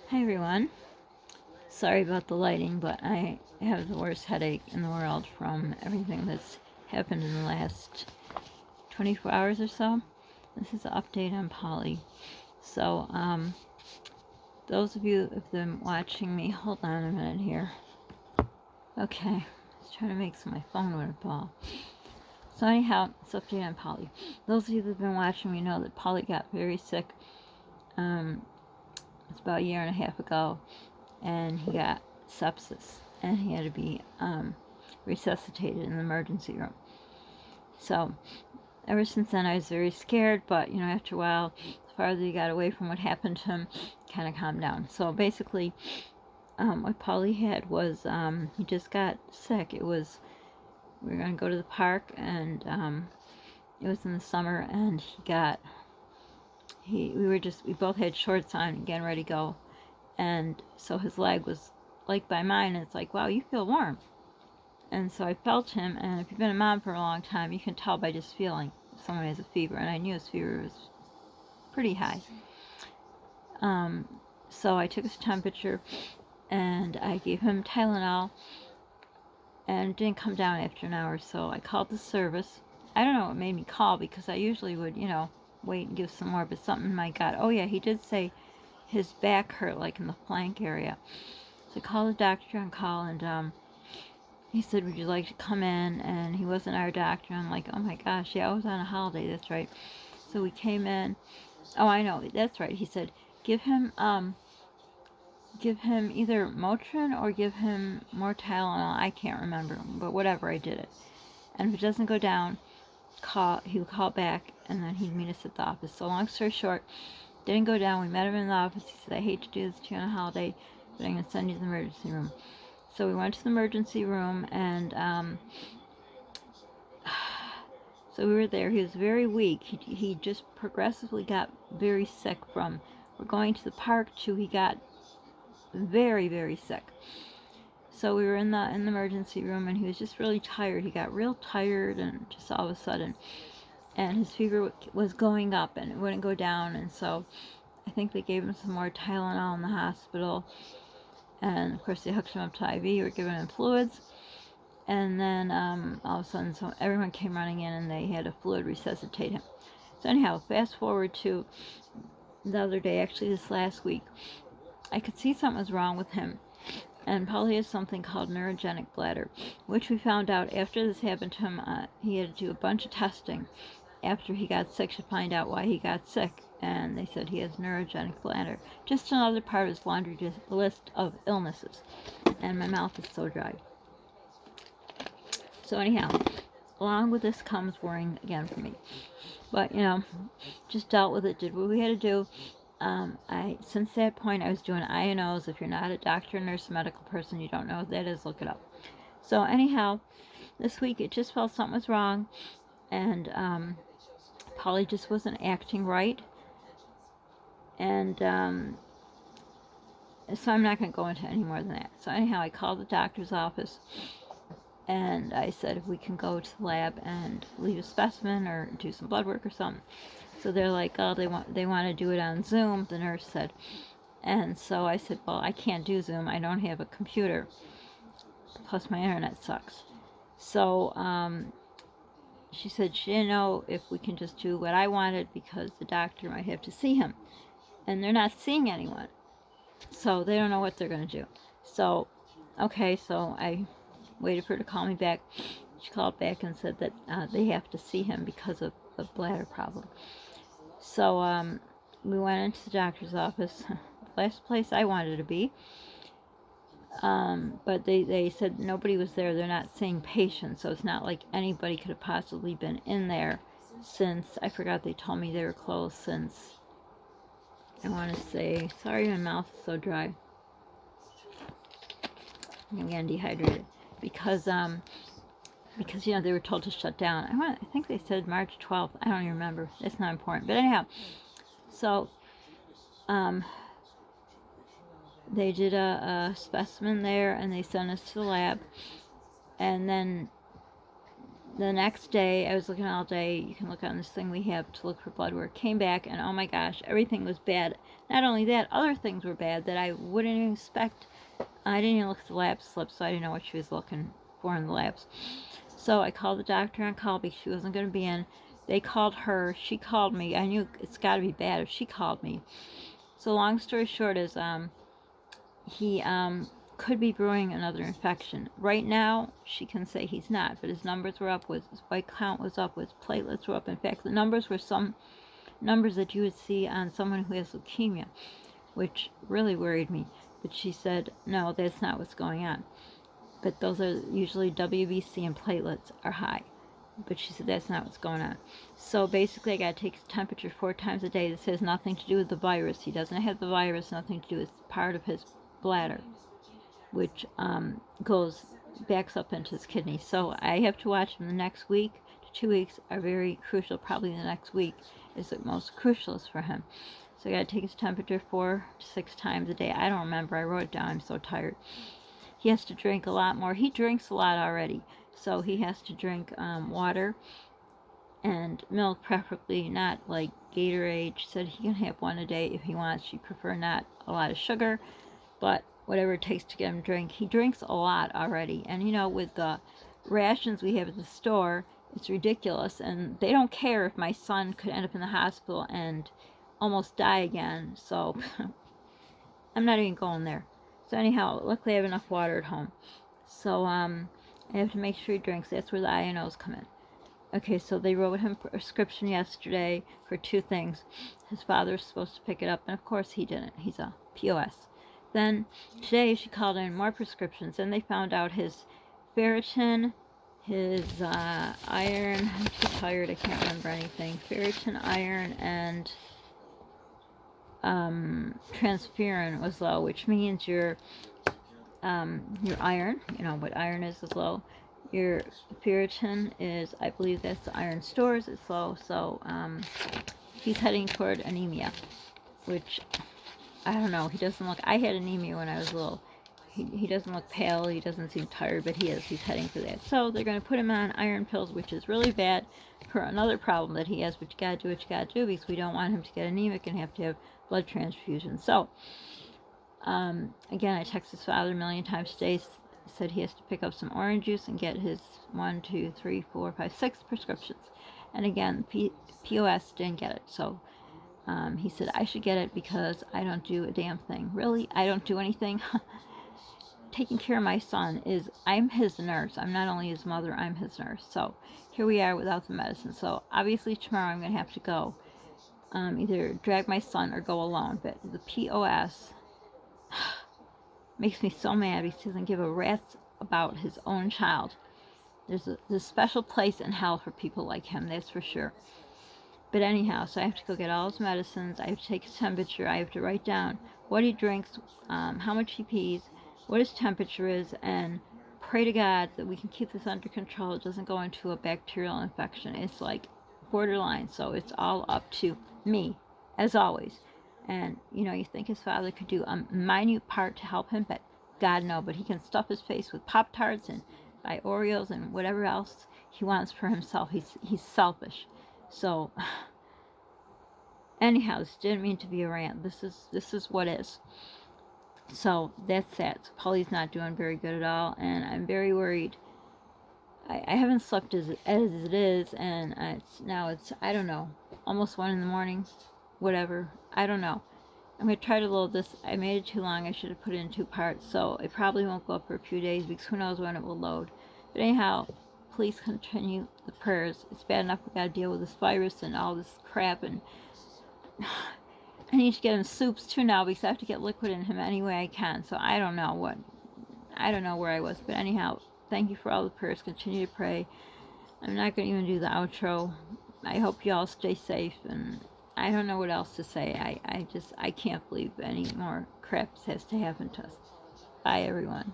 Hi everyone. Sorry about the lighting, but I have the worst headache in the world from everything that's happened in the last 24 hours or so. This is an update on Paulie. So, those of you who've been watching me, hold on a minute here. Okay, I was trying to make so my phone wouldn't fall. So anyhow, it's update on Paulie. Those of you who've been watching me know that Paulie got very sick. It's about a year and a half ago, and he got sepsis, and he had to be resuscitated in the emergency room. So ever since then I was very scared, but after a while, the farther he got away from what happened to him, kind of calmed down. So basically, what Paulie had was he just got sick. We were going to go to the park, and it was in the summer, and we both had shorts on, getting ready to go, and so his leg was like by mine, and it's like, wow, you feel warm. And so I felt him, and if you've been a mom for a long time, you can tell by just feeling if someone has a fever, and I knew his fever was pretty high. So I took his temperature, and I gave him Tylenol, and it didn't come down after an hour, so I called the service. I don't know what made me call, because I usually would, wait and give some more, but something in my gut. Oh yeah, he did say his back hurt, like in the flank area. So I called the doctor on call, and he said, would you like to come in? And he wasn't our doctor. I'm like, oh my gosh, yeah, I was on a holiday, that's right. So we came in. Oh, I know, that's right. He said, give him either Motrin or give him more Tylenol. I can't remember, but whatever, I did it. And if it doesn't go down, he would call back, and then he'd meet us at the office. So long story short, didn't go down. We met him in the office. He said, I hate to do this to you on a holiday, but I'm going to send you to the emergency room. So we went to the emergency room, and so we were there. He was very weak. He just progressively got very sick from we're going to the park to he got very, very sick. So we were in the emergency room, and he was just really tired. He got real tired, and just all of a sudden, and his fever was going up, and it wouldn't go down. And so I think they gave him some more Tylenol in the hospital, and of course they hooked him up to IV. Were giving him fluids. And then all of a sudden, so everyone came running in, and they had a fluid resuscitate him. So anyhow, fast forward to the other day, actually this last week, I could see something was wrong with him. And Paulie has something called neurogenic bladder, which we found out after this happened to him. He had to do a bunch of testing after he got sick to find out why he got sick. And they said he has neurogenic bladder. Just another part of his laundry list of illnesses. And my mouth is so dry. So anyhow, along with this comes worrying again for me. But, just dealt with it, did what we had to do. Since that point, I was doing INOs. If you're not a doctor, nurse, medical person, you don't know what that is, look it up. So anyhow, this week it just felt something was wrong, and Paulie just wasn't acting right. And so I'm not going to go into any more than that. So anyhow, I called the doctor's office, and I said if we can go to the lab and leave a specimen or do some blood work or something. So they're like, oh, they want to do it on Zoom, the nurse said. And so I said, well, I can't do Zoom. I don't have a computer. Plus my internet sucks. So she said she didn't know if we can just do what I wanted, because the doctor might have to see him. And they're not seeing anyone. So they don't know what they're going to do. So, okay, so I waited for her to call me back. She called back and said that they have to see him because of the bladder problem. So we went into the doctor's office, the last place I wanted to be. But they said nobody was there. They're not seeing patients, so it's not like anybody could have possibly been in there since, I forgot, they told me they were closed since, I want to say, sorry, my mouth is so dry. I'm getting dehydrated. Because they were told to shut down. I think they said March 12th. I don't even remember. It's not important. But anyhow, so they did a specimen there, and they sent us to the lab. And then the next day, I was looking all day. You can look on this thing we have to look for blood work. Came back, and oh my gosh, everything was bad. Not only that, other things were bad that I wouldn't even expect. I didn't even look at the lab slip, so I didn't know what she was looking for in the labs. So I called the doctor on call because she wasn't going to be in. They called her. She called me. I knew it's got to be bad if she called me. So long story short is, he could be brewing another infection. Right now, she can say he's not, but his numbers were up, his white count was up, his platelets were up. In fact, the numbers were some numbers that you would see on someone who has leukemia, which really worried me. But she said, no, that's not what's going on. But those are usually WBC and platelets are high. But she said that's not what's going on. So basically, I got to take his temperature 4 times a day. This has nothing to do with the virus. He doesn't have the virus, nothing to do with part of his bladder, which backs up into his kidney. So I have to watch him the next week to 2 weeks are very crucial. Probably the next week is the most crucial for him. So I got to take his temperature 4 to 6 times a day. I don't remember. I wrote it down. I'm so tired. He has to drink a lot more. He drinks a lot already. So he has to drink water and milk, preferably not like Gatorade. She said he can have one a day if he wants. She prefer not a lot of sugar, but whatever it takes to get him to drink. He drinks a lot already. And you know, with the rations we have at the store, it's ridiculous. And they don't care if my son could end up in the hospital and almost die again. So I'm not even going there. So anyhow, luckily I have enough water at home. So I have to make sure he drinks. That's where the INOs come in. Okay, so they wrote him a prescription yesterday for 2 things. His father was supposed to pick it up, and of course he didn't. He's a POS. Then today she called in more prescriptions, and they found out his ferritin, his iron. I'm too tired, I can't remember anything. Ferritin, iron, and transferrin was low, which means your iron, you know what iron is low. Your ferritin is, I believe that's the iron stores, it's low. So he's heading toward anemia, which I don't know. He doesn't look. I had anemia when I was little. He doesn't look pale. He doesn't seem tired, but he is. He's heading for that. So they're going to put him on iron pills, which is really bad for another problem that he has. But you got to do what you got to do because we don't want him to get anemic and have to have blood transfusion. So again, I texted his father a million times today. Said he has to pick up some orange juice and get his 1, 2, 3, 4, 5, 6 prescriptions. And again, POS didn't get it. So he said I should get it because I don't do a damn thing. Really? I don't do anything? Taking care of my son is, I'm his nurse. I'm not only his mother, I'm his nurse. So here we are without the medicine. So obviously tomorrow I'm going to have to go. Either drag my son or go alone. But the POS makes me so mad because he doesn't give a rat's about his own child. There's a special place in hell for people like him, that's for sure. But anyhow, so I have to go get all his medicines. I have to take his temperature. I have to write down what he drinks, how much he pees, what his temperature is, and pray to God that we can keep this under control. It doesn't go into a bacterial infection. It's like borderline, so it's all up to me, as always. And, you know, you think his father could do a minute part to help him, but God, no. But he can stuff his face with Pop-Tarts and buy Oreos and whatever else he wants for himself. He's selfish. So, anyhow, this didn't mean to be a rant. This is what is. So, that's that. So Paulie's not doing very good at all, and I'm very worried. I haven't slept as it is, and it's I don't know, almost 1 in the morning, whatever. I don't know. I'm going to try to load this. I made it too long. I should have put it in 2 parts, so it probably won't go up for a few days because who knows when it will load. But anyhow, please continue the prayers. It's bad enough we got to deal with this virus and all this crap, and I need to get him soups too now because I have to get liquid in him any way I can. So I don't know where I was, but anyhow, thank you for all the prayers. Continue to pray. I'm not going to even do the outro. I hope you all stay safe, and I don't know what else to say. I can't believe any more crap has to happen to us. Bye, everyone.